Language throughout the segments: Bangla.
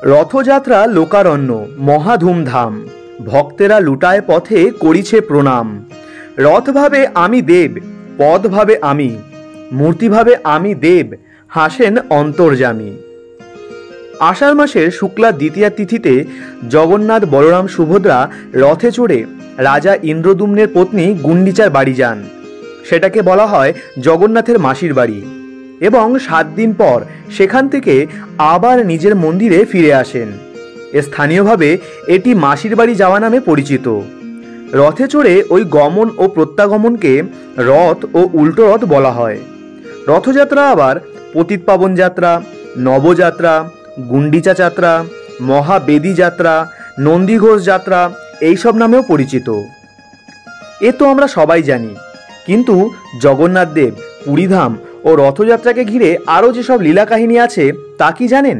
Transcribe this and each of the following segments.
রথযাত্রা লোকারণ্য মহা ধুমধাম, ভক্তেরা লুটায় পথে করিছে প্রণাম। রথ ভাবে আমি দেব, পদ ভাবে আমি, মূর্তি ভাবে আমি দেব, হাসেন অন্তর্যামী। আষাঢ় মাসের শুক্লা দ্বিতীয়া তিথিতে জগন্নাথ বলরাম সুভদ্রা রথে চড়ে রাজা ইন্দ্রদ্যুম্নের পত্নী গুন্ডিচার বাড়ি যান। সেটাকে বলা হয় জগন্নাথের মাসির বাড়ি, এবং 7 দিন পর সেখান থেকে আবার নিজের মন্দিরে ফিরে আসেন। স্থানীয়ভাবে এটি মাসির বাড়ি যাওয়া নামে পরিচিত। রথে চড়ে ওই গমন ও প্রত্যাগমনকে রথ ও উল্টো রথ বলা হয়। রথযাত্রা আবার পতিত পাবন যাত্রা, নবযাত্রা, গুন্ডিচা যাত্রা, মহাবেদী যাত্রা, নন্দীঘোষ যাত্রা এইসব নামেও পরিচিত। এ তো আমরা সবাই জানি, কিন্তু জগন্নাথ দেব, পুরীধাম ও রথযাত্রাকে ঘিরে আরও যেসব লীলা কাহিনী আছে তা কি জানেন?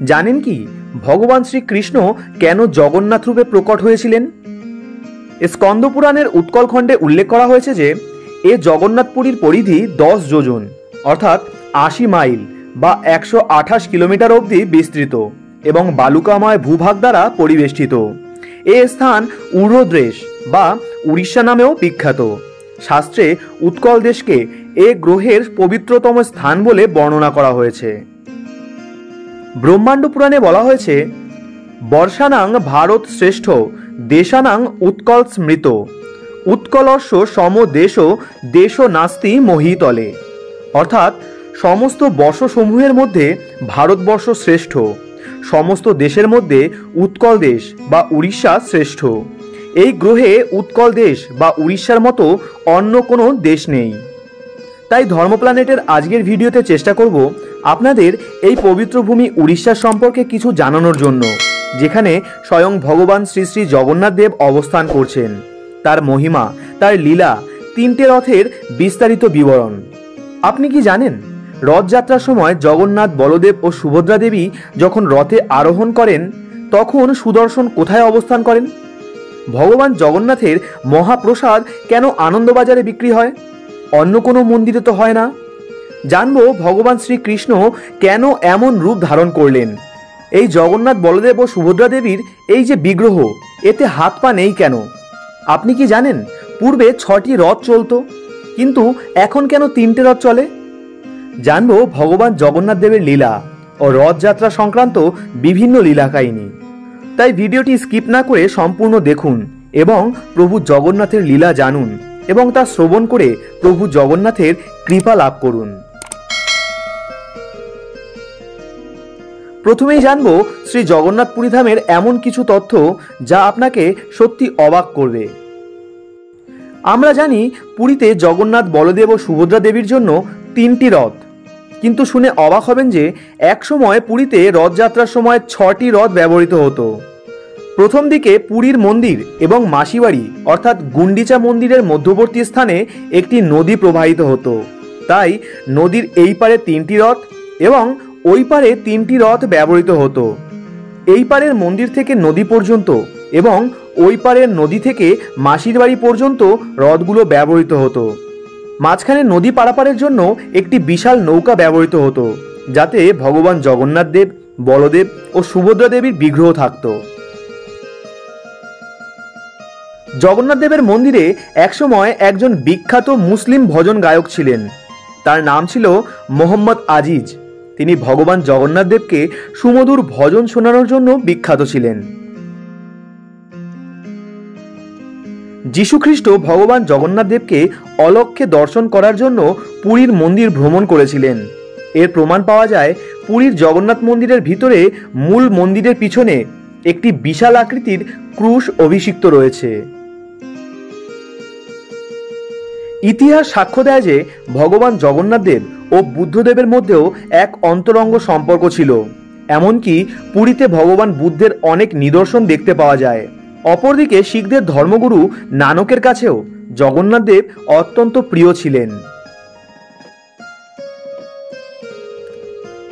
জানেন কি ভগবান শ্রীকৃষ্ণ কেন জগন্নাথ রূপে প্রকট হয়েছিলেন? স্কন্দ পুরাণের উৎকলখণ্ডে উল্লেখ করা হয়েছে যে এ জগন্নাথপুরীর পরিধি 10 যোজন অর্থাৎ 80 মাইল বা 128 কিলোমিটার অবধি বিস্তৃত এবং বালুকাময় ভূভাগ দ্বারা পরিবেষ্টিত। এ স্থান উর্ধ্বদেশ বা উড়িষ্যা নামেও বিখ্যাত। শাস্ত্রে উৎকল দেশকে এ গ্রহের পবিত্রতম স্থান বলে বর্ণনা করা হয়েছে। ব্রহ্মাণ্ড পুরাণে বলা হয়েছে, বর্ষানাং ভারত শ্রেষ্ঠ, দেশানাং উৎকল স্মৃত, উৎকলস্য সম দেশ, দেশ নাস্তি মহীতলে। অর্থাৎ সমস্ত বর্ষসমূহের মধ্যে ভারতবর্ষ শ্রেষ্ঠ, সমস্ত দেশের মধ্যে উৎকল দেশ বা উড়িষ্যা শ্রেষ্ঠ। এই গ্রহে উৎকল দেশ বা উড়িষ্যার মতো অন্য কোনো দেশ নেই। তাই ধর্মপ্ল্যানেটের আজকের ভিডিওতে চেষ্টা করব আপনাদের এই পবিত্র ভূমি উড়িষ্যার সম্পর্কে কিছু জানানোর জন্য, যেখানে স্বয়ং ভগবান শ্রী শ্রী জগন্নাথ দেব অবস্থান করছেন, তার মহিমা, তার লীলা, 3টে রথের বিস্তারিত বিবরণ। আপনি কি জানেন রথযাত্রার সময় জগন্নাথ, বলদেব ও সুভদ্রা দেবী যখন রথে আরোহণ করেন তখন সুদর্শন কোথায় অবস্থান করেন? ভগবান জগন্নাথের মহাপ্রসাদ কেন আনন্দবাজারে বিক্রি হয়, অন্য কোনো মন্দিরে তো হয় না? জানবো ভগবান শ্রীকৃষ্ণ কেন এমন রূপ ধারণ করলেন। এই জগন্নাথ, বলদেব ও সুভদ্রা দেবীর এই যে বিগ্রহ, এতে হাত পা নেই কেন? আপনি কি জানেন পূর্বে 6টি রথ চলত, কিন্তু এখন কেন 3টে রথ চলে? জানবো ভগবান জগন্নাথ দেবের লীলা ও রথযাত্রা সংক্রান্ত বিভিন্ন লীলা কাহিনী। তাই ভিডিওটি স্কিপ না করে সম্পূর্ণ দেখুন এবং প্রভু জগন্নাথের লীলা জানুন এবং তা শ্রবণ করে প্রভু জগন্নাথের কৃপা লাভ করুন। প্রথমেই জানবো শ্রী জগন্নাথ পুরীধামের এমন কিছু তথ্য যা আপনাকে সত্যি অবাক করবে। আমরা জানি পুরীতে জগন্নাথ, বলদেব ও সুভদ্রা দেবীর জন্য 3টি রথ, কিন্তু শুনে অবাক হবেন যে এক সময় পুরীতে রথযাত্রার সময় 6টি রথ ব্যবহৃত হতো। প্রথম দিকে পুরীর মন্দির এবং মাসিবাড়ি অর্থাৎ গুন্ডিচা মন্দিরের মধ্যবর্তী স্থানে একটি নদী প্রবাহিত হতো, তাই নদীর এই পারে 3টি রথ এবং ওই পারে 3টি রথ ব্যবহৃত হতো। এই পারের মন্দির থেকে নদী পর্যন্ত এবং ওই পারের নদী থেকে মাসির বাড়ি পর্যন্ত রথগুলো ব্যবহৃত হতো। মাঝখানে নদী পারাপারের জন্য একটি বিশাল নৌকা ব্যবহৃত হতো, যাতে ভগবান জগন্নাথ দেব, বলদেব ও সুভদ্রা দেবীর বিগ্রহ থাকত। জগন্নাথ দেবের মন্দিরে একসময় একজন বিখ্যাত মুসলিম ভজন গায়ক ছিলেন। তার নাম ছিল মোহাম্মদ আজিজ। তিনি ভগবান জগন্নাথ দেবকে সুমধুর ভজন শোনানোর জন্য বিখ্যাত ছিলেন। যীশুখ্রিস্ট ভগবান জগন্নাথ দেবকে অলক্ষ্যে দর্শন করার জন্য পুরীর মন্দির ভ্রমণ করেছিলেন। এর প্রমাণ পাওয়া যায় পুরীর জগন্নাথ মন্দিরের ভিতরে মূল মন্দিরের পিছনে একটি বিশাল আকৃতির ক্রুশ অভিষিক্ত রয়েছে। ইতিহাস সাক্ষ্য দেয় যে ভগবান জগন্নাথ দেব ও বুদ্ধদেবের মধ্যেও এক অন্তরঙ্গ সম্পর্ক ছিল। এমনকি পুরীতে ভগবান বুদ্ধের অনেক নিদর্শন দেখতে পাওয়া যায়। অপরদিকে শিখদের ধর্মগুরু নানকের কাছেও জগন্নাথ দেব অত্যন্ত প্রিয় ছিলেন।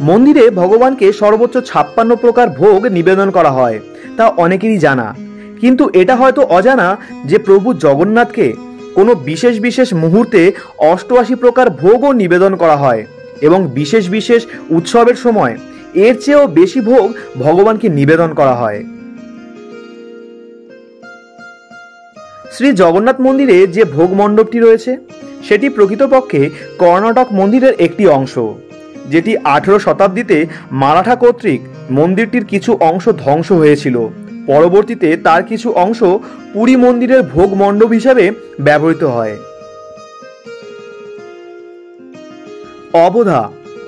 মন্দিরে ভগবানকে সর্বোচ্চ 56 প্রকার ভোগ নিবেদন করা হয়, তা অনেকেরই জানা। কিন্তু এটা হয়তো অজানা যে প্রভু জগন্নাথকে কোনো বিশেষ বিশেষ মুহূর্তে 88 প্রকার ভোগও নিবেদন করা হয় এবং বিশেষ বিশেষ উৎসবের সময় এর চেয়েও বেশি ভোগ ভগবানকে নিবেদন করা হয়। শ্রী জগন্নাথ মন্দিরে যে ভোগ মণ্ডপটি রয়েছে সেটি প্রকৃতপক্ষে কর্ণাটক মন্দিরের একটি অংশ, যেটি 18 শতাব্দীতে মারাঠা কর্তৃক মন্দিরটির কিছু অংশ ধ্বংস হয়েছিল। পরবর্তীতে তার কিছু অংশ পুরী মন্দিরের ভোগ মণ্ডপ হিসাবে ব্যবহৃত হয়। অবধা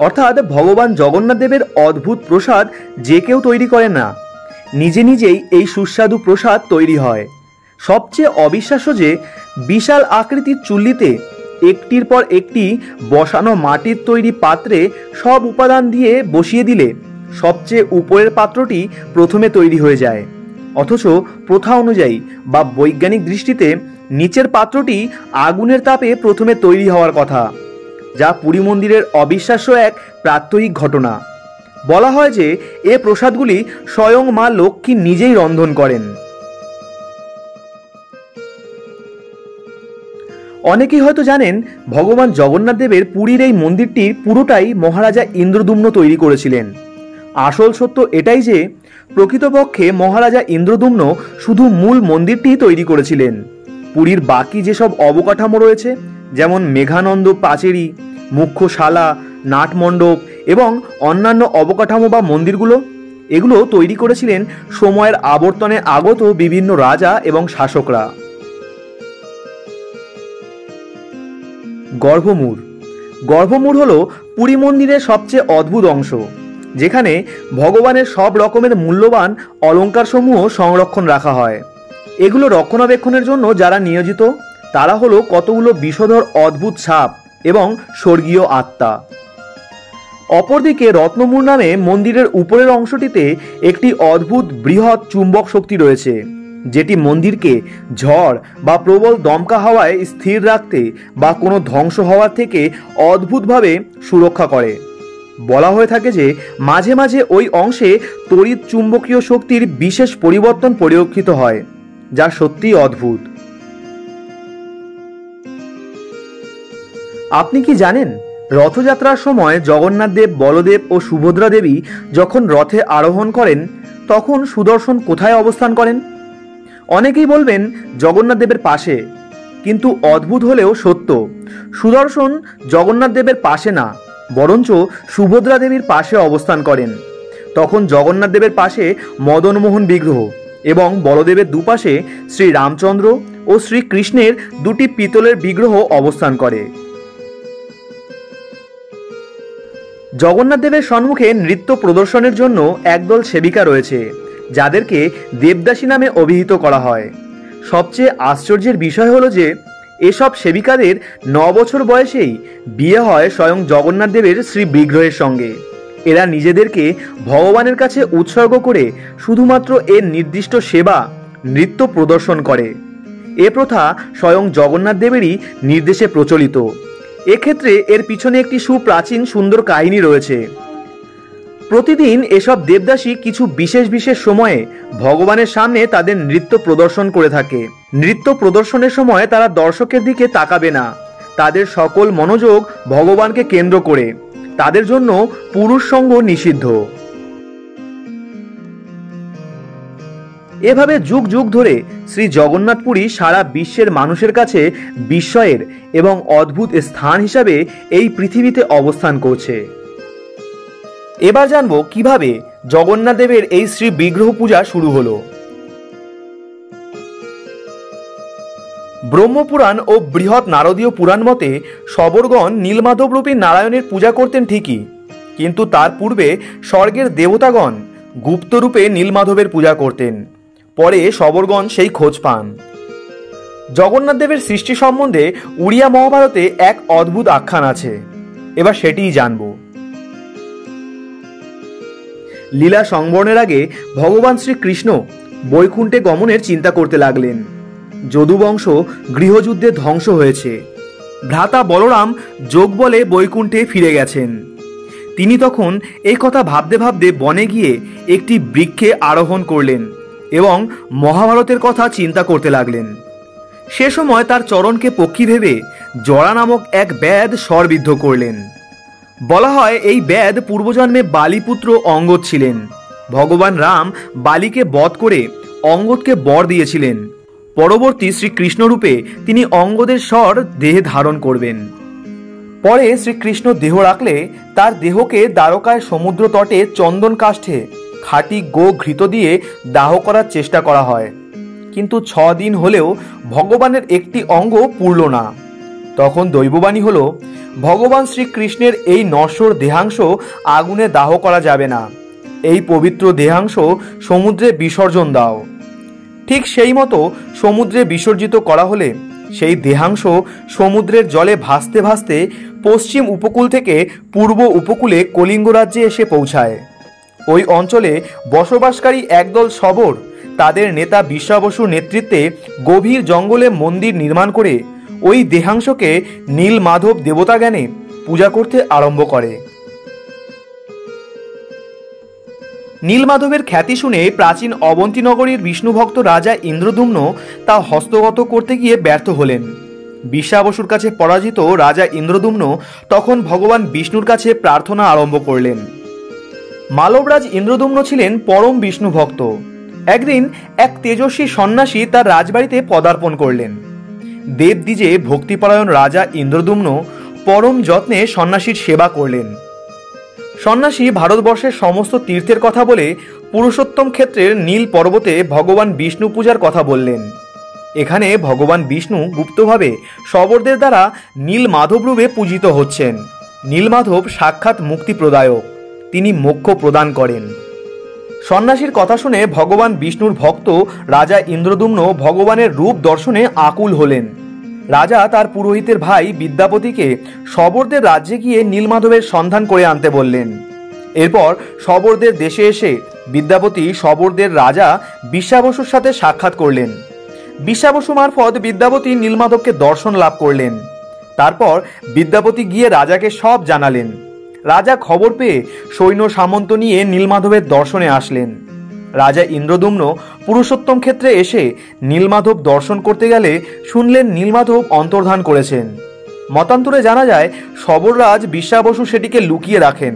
অর্থাৎ ভগবান জগন্নাথ দেবের অদ্ভুত প্রসাদ যে কেউ তৈরি করে না, নিজে নিজেই এই সুস্বাদু প্রসাদ তৈরি হয়। সবচেয়ে অবিশ্বাস্য যে বিশাল আকৃতির চুল্লিতে একটির পর একটি বসানো মাটির তৈরি পাত্রে সব উপাদান দিয়ে বসিয়ে দিলে সবচেয়ে উপরের পাত্রটি প্রথমে তৈরি হয়ে যায়, অথচ প্রথা অনুযায়ী বা বৈজ্ঞানিক দৃষ্টিতে নিচের পাত্রটি আগুনের তাপে প্রথমে তৈরি হওয়ার কথা, যা পুরী মন্দিরের অবিশ্বাস্য এক প্রাত্যহিক ঘটনা। বলা হয় যে এ প্রসাদগুলি স্বয়ং মা লক্ষ্মী নিজেই রন্ধন করেন। অনেকেই হয়তো জানেন ভগবান জগন্নাথ দেবের পুরীর এই মন্দিরটি পুরোটাই মহারাজা ইন্দ্রদ্যুম্ন তৈরি করেছিলেন। আসল সত্য এটাই যে প্রকৃতপক্ষে মহারাজা ইন্দ্রদ্যুম্ন শুধু মূল মন্দিরটি তৈরি করেছিলেন। পুরীর বাকি যেসব অবকাঠামো রয়েছে, যেমন মেঘানন্দ পাচেরি, মুখ্য শালা, নাটমণ্ডপ এবং অন্যান্য অবকাঠামো বা মন্দিরগুলো, এগুলো তৈরি করেছিলেন সময়ের আবর্তনে আগত বিভিন্ন রাজা এবং শাসকরা। গর্ভমূর হল পুরী মন্দিরের সবচেয়ে অদ্ভুত অংশ, যেখানে ভগবানের সব রকমের মূল্যবান অলঙ্কারসমূহ সংরক্ষণ রাখা হয়। এগুলো রক্ষণাবেক্ষণের জন্য যারা নিয়োজিত তারা হলো কতগুলো বিষধর অদ্ভুত সাপ এবং স্বর্গীয় আত্মা। অপরদিকে রত্নমূর নামে মন্দিরের উপরের অংশটিতে একটি অদ্ভুত বৃহৎ চুম্বক শক্তি রয়েছে, যেটি মন্দিরকে ঝড় বা প্রবল দমকা হাওয়ায় স্থির রাখতে বা কোনো ধ্বংস হওয়ার থেকে অদ্ভুতভাবে সুরক্ষা করে। বলা হয়ে থাকে যে মাঝে মাঝে ওই অংশে তড়িৎ চুম্বকীয় শক্তির বিশেষ পরিবর্তন পরিলক্ষিত হয়, যা সত্যিই অদ্ভুত। আপনি কি জানেন রথযাত্রার সময় জগন্নাথ দেব, বলদেব ও সুভদ্রা দেবী যখন রথে আরোহণ করেন তখন সুদর্শন কোথায় অবস্থান করেন? অনেকেই বলবেন জগন্নাথ দেবের পাশে, কিন্তু অদ্ভুত হলেও সত্য, সুদর্শন জগন্নাথ দেবের পাশে না, বরঞ্চ সুভদ্রা দেবীর পাশে অবস্থান করেন। তখন জগন্নাথ দেবের পাশে মদনমোহন বিগ্রহ এবং বলদেবের দুপাশে শ্রী রামচন্দ্র ও শ্রীকৃষ্ণের দুটি পিতলের বিগ্রহ অবস্থান করে। জগন্নাথ দেবের সম্মুখে নৃত্য প্রদর্শনের জন্য একদল সেবিকা রয়েছে, যাদেরকে দেবদাসী নামে অভিহিত করা হয়। সবচেয়ে আশ্চর্যের বিষয় হলো যে এসব সেবিকাদের 9 বছর বয়সেই বিয়ে হয় স্বয়ং জগন্নাথ দেবের শ্রী বিগ্রহের সঙ্গে। এরা নিজেদেরকে ভগবানের কাছে উৎসর্গ করে শুধুমাত্র এর নির্দিষ্ট সেবা, নৃত্য প্রদর্শন করে। এ প্রথা স্বয়ং জগন্নাথ দেবেরই নির্দেশে প্রচলিত। এক্ষেত্রে এর পিছনে একটি সুপ্রাচীন সুন্দর কাহিনী রয়েছে। প্রতিদিন এসব দেবদাসী কিছু বিশেষ বিশেষ সময়ে ভগবানের সামনে তাদের নৃত্য প্রদর্শন করে থাকে। নৃত্য প্রদর্শনের সময় তারা দর্শকের দিকে তাকাবে না, তাদের সকল মনোযোগ ভগবানকে কেন্দ্র করে। তাদের জন্য পুরুষ সঙ্গ নিষিদ্ধ। এভাবে যুগ যুগ ধরে শ্রী জগন্নাথপুরী সারা বিশ্বের মানুষের কাছে বিস্ময়ের এবং অদ্ভুত স্থান হিসাবে এই পৃথিবীতে অবস্থান করছে। এবার জানবো কিভাবে জগন্নাথ দেবের এই শ্রী বিগ্রহ পূজা শুরু হলো। ব্রহ্মপুরাণ ও বৃহৎ নারদীয় পুরাণ মতে শবরগণ নীলমাধব রূপী নারায়ণের পূজা করতেন ঠিকই, কিন্তু তার পূর্বে স্বর্গের দেবতাগণ গুপ্ত রূপে নীলমাধবের পূজা করতেন। পরে শবরগণ সেই খোঁজ পান। জগন্নাথ দেবের সৃষ্টি সম্বন্ধে উড়িয়া মহাভারতে এক অদ্ভুত আখ্যান আছে, এবার সেটিই জানব। লীলা সংবরণের আগে ভগবান শ্রীকৃষ্ণ বৈকুণ্ঠে গমনের চিন্তা করতে লাগলেন। যদুবংশ গৃহযুদ্ধে ধ্বংস হয়েছে, ভ্রাতা বলরাম যোগ বলে বৈকুণ্ঠে ফিরে গেছেন। তিনি তখন এই কথা ভাবতে ভাবতে বনে গিয়ে একটি বৃক্ষে আরোহণ করলেন এবং মহাভারতের কথা চিন্তা করতে লাগলেন। সে সময় তার চরণকে পক্ষী ভেবে জরা নামক এক ব্যাধ স্বরবিদ্ধ করলেন। বলা হয় এই ব্যাধ পূর্বজন্মে বালিপুত্র অঙ্গদ ছিলেন। ভগবান রাম বালিকে বধ করে অঙ্গদকে বর দিয়েছিলেন পরবর্তী শ্রীকৃষ্ণরূপে তিনি অঙ্গদের স্বর দেহে ধারণ করবেন। পরে শ্রীকৃষ্ণ দেহ রাখলে তার দেহকে দ্বারকায় সমুদ্র তটে চন্দন কাষ্ঠে খাঁটি গো ঘৃত দিয়ে দাহ করার চেষ্টা করা হয়, কিন্তু 6 দিন হলেও ভগবানের একটি অঙ্গ পুরল না। তখন দৈববাণী হলো, ভগবান শ্রীকৃষ্ণের এই নশ্বর দেহাংশ আগুনে দাহ করা যাবে না, এই পবিত্র দেহাংশ সমুদ্রে বিসর্জন দাও। ঠিক সেই মতো সমুদ্রে বিসর্জিত করা হলে সেই দেহাংশ সমুদ্রের জলে ভাসতে ভাসতে পশ্চিম উপকূল থেকে পূর্ব উপকূলে কলিঙ্গ রাজ্যে এসে পৌঁছায়। ওই অঞ্চলে বসবাসকারী একদল শবর তাদের নেতা বিশ্বাবসুর নেতৃত্বে গভীর জঙ্গলে মন্দির নির্মাণ করে ওই দেহাংশকে নীলমাধব দেবতা জ্ঞানে পূজা করতে আরম্ভ করে। নীলমাধবের খ্যাতি শুনে প্রাচীন অবন্তী নগরীর বিষ্ণুভক্ত রাজা ইন্দ্রদ্যুম্ন তা হস্তগত করতে গিয়ে ব্যর্থ হলেন। বিশ্বাবসুর কাছে পরাজিত রাজা ইন্দ্রদ্যুম্ন তখন ভগবান বিষ্ণুর কাছে প্রার্থনা আরম্ভ করলেন। মালবরাজ ইন্দ্রদ্যুম্ন ছিলেন পরম বিষ্ণু ভক্ত। একদিন এক তেজস্বী সন্ন্যাসী তার রাজবাড়িতে পদার্পণ করলেন। দেবদ্বিজে ভক্তিপরায়ণ রাজা ইন্দ্রদ্যুম্ন পরম যত্নে সন্ন্যাসীর সেবা করলেন। সন্ন্যাসী ভারতবর্ষের সমস্ত তীর্থের কথা বলে পুরুষোত্তম ক্ষেত্রের নীল পর্বতে ভগবান বিষ্ণু পূজার কথা বললেন। এখানে ভগবান বিষ্ণু গুপ্তভাবে শবরদের দ্বারা নীলমাধব রূপে পূজিত হচ্ছেন। নীলমাধব সাক্ষাৎ মুক্তি প্রদায়ক, তিনি মোক্ষ প্রদান করেন। সন্ন্যাসীর কথা শুনে ভগবান বিষ্ণুর ভক্ত রাজা ইন্দ্রদ্যুম্ন ভগবানের রূপ দর্শনে আকুল হলেন। রাজা তার পুরোহিতের ভাই বিদ্যাপতিকে শবরদের রাজ্যে গিয়ে নীলমাধবের সন্ধান করে আনতে বললেন। এরপর শবরদের দেশে এসে বিদ্যাপতি শবরদের রাজা বিশ্বাবসুর সাথে সাক্ষাৎ করলেন। বিশ্বাবসু মারফত বিদ্যাপতি নীলমাধবকে দর্শন লাভ করলেন। তারপর বিদ্যাপতি গিয়ে রাজাকে সব জানালেন। রাজা খবর পেয়ে সৈন্য সামন্ত নিয়ে নীলমাধবের দর্শনে আসলেন। রাজা ইন্দ্রদ্যুম্ন পুরুষোত্তম ক্ষেত্রে এসে নীলমাধব দর্শন করতে গেলে শুনলেন নীলমাধব অন্তর্ধান করেছেন। মতান্তরে জানা যায় শবররাজ বিশ্বাবসু সেটিকে লুকিয়ে রাখেন।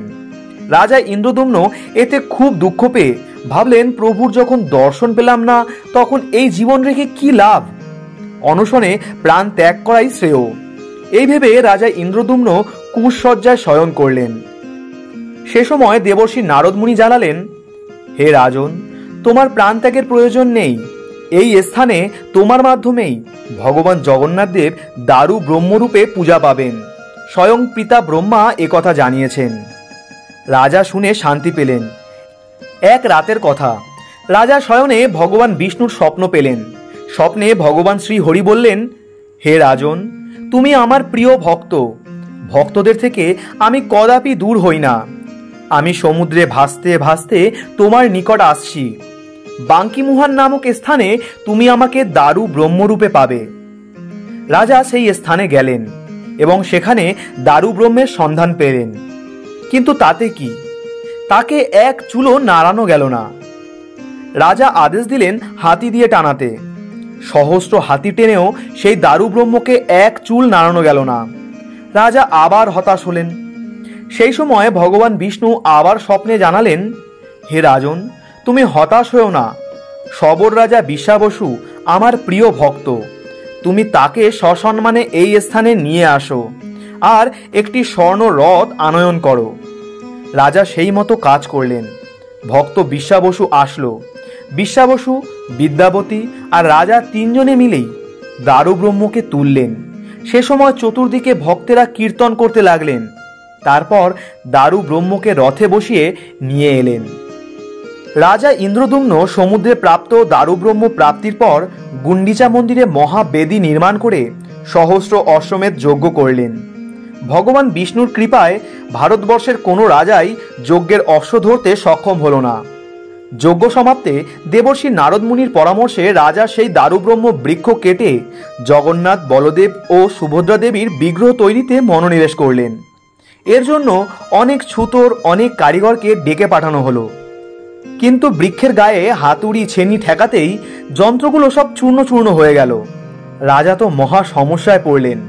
রাজা ইন্দ্রদ্যুম্ন এতে খুব দুঃখ পেয়ে ভাবলেন, প্রভুর যখন দর্শন পেলাম না তখন এই জীবন রেখে কি লাভ, অনশনে প্রাণ ত্যাগ করাই শ্রেয়। এই ভেবে রাজা ইন্দ্রদ্যুম্ন কুশসজ্জায় শয়ন করলেন। সে সময় দেবর্ষি নারদ মুনি জানালেন, হে রাজন, তোমার প্রাণ ত্যাগের প্রয়োজন নেই। এই স্থানে তোমার মাধ্যমেই ভগবান জগন্নাথ দেব দারু ব্রহ্মরূপে পূজা পাবেন। স্বয়ং পিতা ব্রহ্মা একথা জানিয়েছেন। রাজা শুনে শান্তি পেলেন। এক রাতের কথা, রাজা শয়নে ভগবান বিষ্ণুর স্বপ্ন পেলেন। স্বপ্নে ভগবান শ্রী হরি বললেন, হে রাজন, তুমি আমার প্রিয় ভক্ত। ভক্তদের থেকে আমি কদাপি দূর হই না। আমি সমুদ্রে ভাসতে ভাসতে তোমার নিকট আসছি। বাঙ্কিমুহান নামক স্থানে তুমি আমাকে দারু ব্রহ্মরূপে পাবে। রাজা সেই স্থানে গেলেন এবং সেখানে দারু ব্রহ্মের সন্ধান পেলেন। কিন্তু তাতে কি, তাকে এক চুলও নাড়ানো গেল না। রাজা আদেশ দিলেন হাতি দিয়ে টানাতে। সহস্র হাতি টেনেও সেই দারু ব্রহ্মকে এক চুল নাড়ানো গেল না। রাজা আবার হতাশ হলেন। সেই সময় ভগবান বিষ্ণু আবার স্বপ্নে জানালেন, হে রাজন, তুমি হতাশ হও না। শবর রাজা বিশ্বাবসু আমার প্রিয় ভক্ত। তুমি তাকে সসম্মানে এই স্থানে নিয়ে আসো আর একটি স্বর্ণ রথ আনয়ন করো। রাজা সেই মতো কাজ করলেন। ভক্ত বিশ্বাবসু আসলো। বিশ্বাবসু, বিদ্যাপতি আর রাজা তিনজনে মিলেই দারু ব্রহ্মকে তুললেন। সে সময় চতুর্দিকে ভক্তেরা কীর্তন করতে লাগলেন। তারপর দারু ব্রহ্মকে রথে বসিয়ে নিয়ে এলেন। রাজা ইন্দ্রদ্যুম্ন সমুদ্রে প্রাপ্ত দারু ব্রহ্ম প্রাপ্তির পর গুন্ডিচা মন্দিরে মহাবেদী নির্মাণ করে সহস্র অশ্বমেধ যজ্ঞ করলেন। ভগবান বিষ্ণুর কৃপায় ভারতবর্ষের কোনো রাজাই যজ্ঞের অশ্ব ধরতে সক্ষম হল না। যজ্ঞ সমাপ্তে দেবর্ষি নারদ মুনির পরামর্শে রাজা সেই দারুব্রহ্ম বৃক্ষ কেটে জগন্নাথ, বলদেব ও সুভদ্রা দেবীর বিগ্রহ তৈরিতে মনোনিবেশ করলেন। এর জন্য অনেক ছুতোর, অনেক কারিগরকে ডেকে পাঠানো হলো। কিন্তু বৃক্ষের গায়ে হাতুড়ি ছেনি ঠেকাতেই যন্ত্রগুলো সব চূর্ণ চূর্ণ হয়ে গেল। রাজা তো মহা সমস্যায় পড়লেন।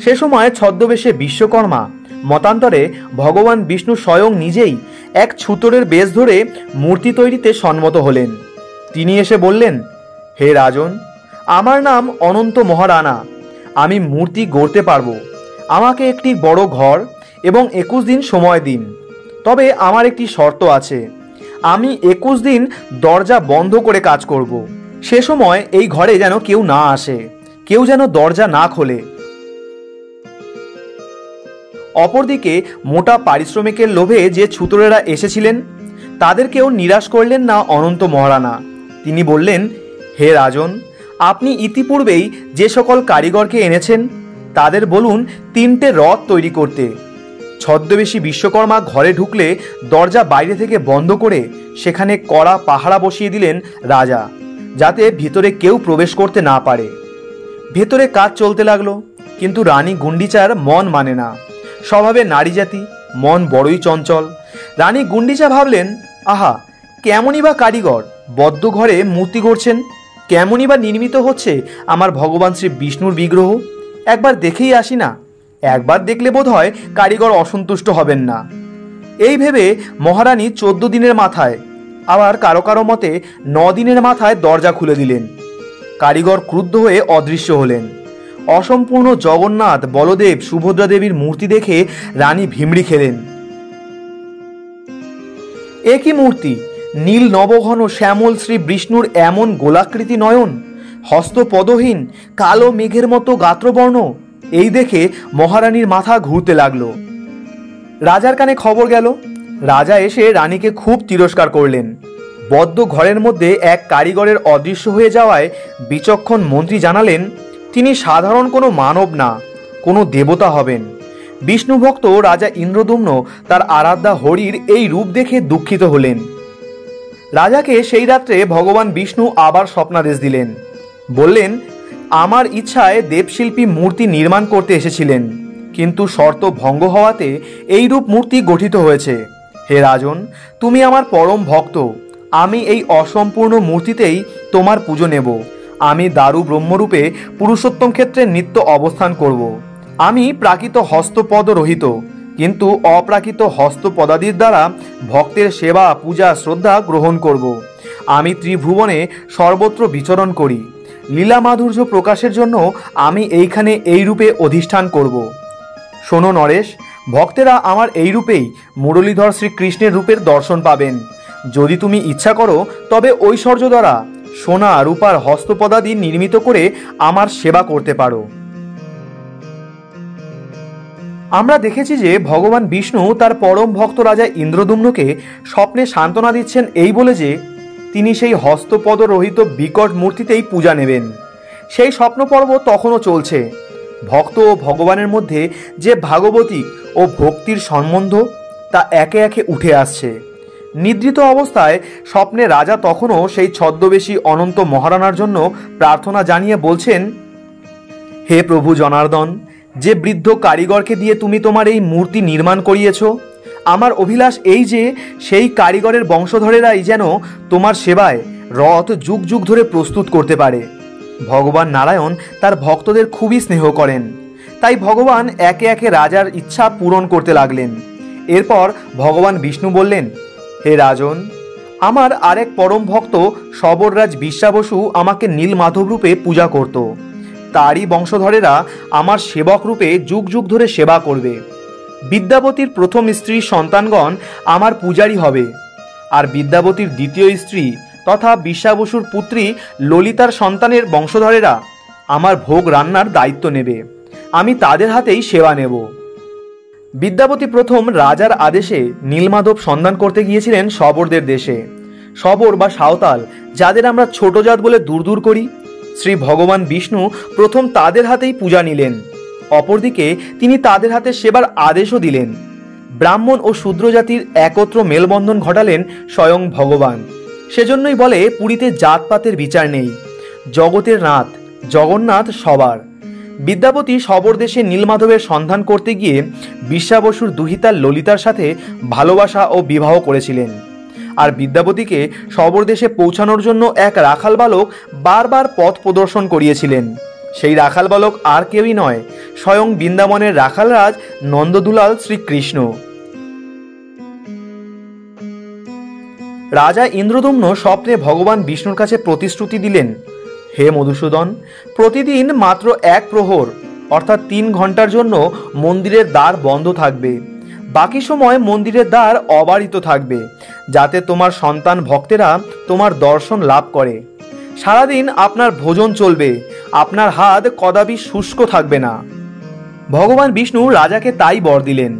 সে সময় ছদ্মবেশে বিশ্বকর্মা মতান্তরে ভগবান বিষ্ণু স্বয়ং নিজেই এক ছুতোরের বেশ ধরে মূর্তি তৈরিতে সম্মত হলেন। তিনি এসে বললেন, হে রাজন, আমার নাম অনন্ত মহারানা। আমি মূর্তি গড়তে পারবো। আমাকে একটি বড় ঘর এবং 21 দিন সময় দিন। তবে আমার একটি শর্ত আছে, আমি 21 দিন দরজা বন্ধ করে কাজ করব। সে সময় এই ঘরে যেন কেউ না আসে, কেউ যেন দরজা না খোলে। অপরদিকে মোটা পারিশ্রমিকের লোভে যে ছুতরেরা এসেছিলেন তাদেরকেও নিরাশ করলেন না অনন্ত মহারানা। তিনি বললেন, হে রাজন, আপনি ইতিপূর্বেই যে সকল কারিগরকে এনেছেন তাদের বলুন 3টে রথ তৈরি করতে। ছদ্মবেশী বিশ্বকর্মা ঘরে ঢুকলে দরজা বাইরে থেকে বন্ধ করে সেখানে কড়া পাহারা বসিয়ে দিলেন রাজা, যাতে ভিতরে কেউ প্রবেশ করতে না পারে। ভেতরে কাজ চলতে লাগলো, কিন্তু রানী গুন্ডিচার মন মানে না। স্বভাবে নারী জাতি, মন বড়ই চঞ্চল। রানী গুন্ডিচা ভাবলেন, আহা, কেমনই বা কারিগর বদ্ধ ঘরে মূর্তি গড়ছেন, কেমনই বা নির্মিত হচ্ছে আমার ভগবান শ্রী বিষ্ণুর বিগ্রহ। একবার দেখেই আসি না, একবার দেখলে বোধ হয় কারিগর অসন্তুষ্ট হবেন না। এই ভেবে মহারানী 14 দিনের মাথায়, আবার কারো কারো মতে 9 দিনের মাথায় দরজা খুলে দিলেন। কারিগর ক্রুদ্ধ হয়ে অদৃশ্য হলেন। অসম্পূর্ণ জগন্নাথ, বলদেব, সুভদ্রা দেবীর মূর্তি দেখে রানী ভিমড়ি খেলেন। একই মূর্তি, নীল নবঘন শ্যামল শ্রী বিষ্ণুর এমন গোলাকৃতি নয়ন, হস্তপদহীন, কালো মেঘের মতো গাত্রবর্ণ, এই দেখে মহারানীর মাথা ঘুরতে লাগলো। রাজার কানে খবর গেল। রাজা এসে রানীকে খুব তিরস্কার করলেন। বদ্ধ ঘরের মধ্যে এক কারিগরের অদৃশ্য হয়ে যাওয়ায় বিচক্ষণ মন্ত্রী জানালেন, তিনি সাধারণ কোনো মানব না, কোনো দেবতা হবেন। বিষ্ণুভক্ত রাজা ইন্দ্রদুম্ন তার আরাধ্যা হরির এই রূপ দেখে দুঃখিত হলেন। রাজাকে সেই রাত্রে ভগবান বিষ্ণু আবার স্বপ্নাদেশ দিলেন। বললেন, আমার ইচ্ছায় দেবশিল্পী মূর্তি নির্মাণ করতে এসেছিলেন, কিন্তু শর্ত ভঙ্গ হওয়াতে এই রূপ মূর্তি গঠিত হয়েছে। হে রাজন, তুমি আমার পরম ভক্ত। আমি এই অসম্পূর্ণ মূর্তিতেই তোমার পুজো নেব। আমি দারু ব্রহ্মরূপে পুরুষোত্তম ক্ষেত্রে নিত্য অবস্থান করব। আমি প্রাকৃত হস্তপদ রহিত, কিন্তু অপ্রাকৃত হস্তপদাদির দ্বারা ভক্তের সেবা, পূজা, শ্রদ্ধা গ্রহণ করব। আমি ত্রিভুবনে সর্বত্র বিচরণ করি। লীলা মাধুর্য প্রকাশের জন্য আমি এইখানে এই রূপে অধিষ্ঠান করব। শোনো নরেশ, ভক্তেরা আমার এই রূপেই মুরলীধর শ্রীকৃষ্ণের রূপের দর্শন পাবেন। যদি তুমি ইচ্ছা করো তবে ঐশ্বর্য দ্বারা সোনা রূপার হস্তপদাদি নির্মিত করে আমার সেবা করতে পারো। আমরা দেখেছি যে ভগবান বিষ্ণু তার পরম ভক্ত রাজা ইন্দ্রদুম্নকে স্বপ্নে সান্ত্বনা দিচ্ছেন এই বলে যে তিনি সেই হস্তপদ রহিত বিকট মূর্তিতেই পূজা নেবেন। সেই স্বপ্ন পর্ব তখনও চলছে। ভক্ত ও ভগবানের মধ্যে যে ভাগবতী ও ভক্তির সম্বন্ধ তা একে একে উঠে আসছে। নিদ্রিত অবস্থায় স্বপ্নে রাজা তখনও সেই ছদ্মবেশী অনন্ত মহারানার জন্য প্রার্থনা জানিয়ে বলছেন, হে প্রভু জনার্দন, যে বৃদ্ধ কারিগরকে দিয়ে তুমি তোমার এই মূর্তি নির্মাণ করিয়েছ, আমার অভিলাষ এই যে সেই কারিগরের বংশধরেরাই যেন তোমার সেবায় রথ যুগ যুগ ধরে প্রস্তুত করতে পারে। ভগবান নারায়ণ তার ভক্তদের খুবই স্নেহ করেন, তাই ভগবান একে একে রাজার ইচ্ছা পূরণ করতে লাগলেন। এরপর ভগবান বিষ্ণু বললেন, হে রাজন, আমার আরেক পরম ভক্ত সবররাজ বিশ্বাবসু আমাকে নীলমাধব রূপে পূজা করত। তারই বংশধরেরা আমার সেবক রূপে যুগ যুগ ধরে সেবা করবে। বিদ্যাবতীর প্রথম স্ত্রী সন্তানগণ আমার পূজারী হবে, আর বিদ্যাবতীর দ্বিতীয় স্ত্রী তথা বিশ্বাবসুর পুত্রী ললিতার সন্তানের বংশধরেরা আমার ভোগ রান্নার দায়িত্ব নেবে। আমি তাদের হাতেই সেবা নেব। বিদ্যাবতী প্রথম রাজার আদেশে নীলমাধব সন্ধান করতে গিয়েছিলেন শবরদের দেশে। শবর বা সাঁওতাল, যাদের আমরা ছোট জাত বলে দূর দূর করি, শ্রী ভগবান বিষ্ণু প্রথম তাদের হাতেই পূজা নিলেন। অপরদিকে তিনি তাদের হাতে সেবার আদেশও দিলেন। ব্রাহ্মণ ও শূদ্র জাতির একত্র মেলবন্ধন ঘটালেন স্বয়ং ভগবান। সেজন্যই বলে পুরীতে জাতপাতের বিচার নেই, জগতের নাথ জগন্নাথ সবার। বিদ্যাপতি শবর দেশে নীলমাধবের সন্ধান করতে গিয়ে বিশ্বাবসুর দুহিতা ললিতার সাথে ভালোবাসা ও বিবাহ করেছিলেন। আর বিদ্যাপতিকে শবর দেশে পৌঁছানোর জন্য এক রাখাল বালক বারবার পথ প্রদর্শন করিয়েছিলেন। সেই রাখাল বালক আর কেউই নয়, স্বয়ং বৃন্দাবনের রাখালরাজ নন্দদুলাল শ্রীকৃষ্ণ। রাজা ইন্দ্রদম্ন স্বপ্নে ভগবান বিষ্ণুর কাছে প্রতিশ্রুতি দিলেন, হে মধুসূদন, প্রতিদিন মাত্র 1 প্রহর অর্থাৎ 3 ঘন্টার জন্য মন্দিরের দ্বার বন্ধ থাকবে। বাকি সময় মন্দিরের দ্বার অবারিত থাকবে, যাতে তোমার সন্তান ভক্তেরা তোমার দর্শন লাভ করে। সারাদিন আপনার ভোজন চলবে, আপনার হাত কদাপি শুষ্ক থাকবে না। ভগবান বিষ্ণু রাজাকে তাই বর দিলেন।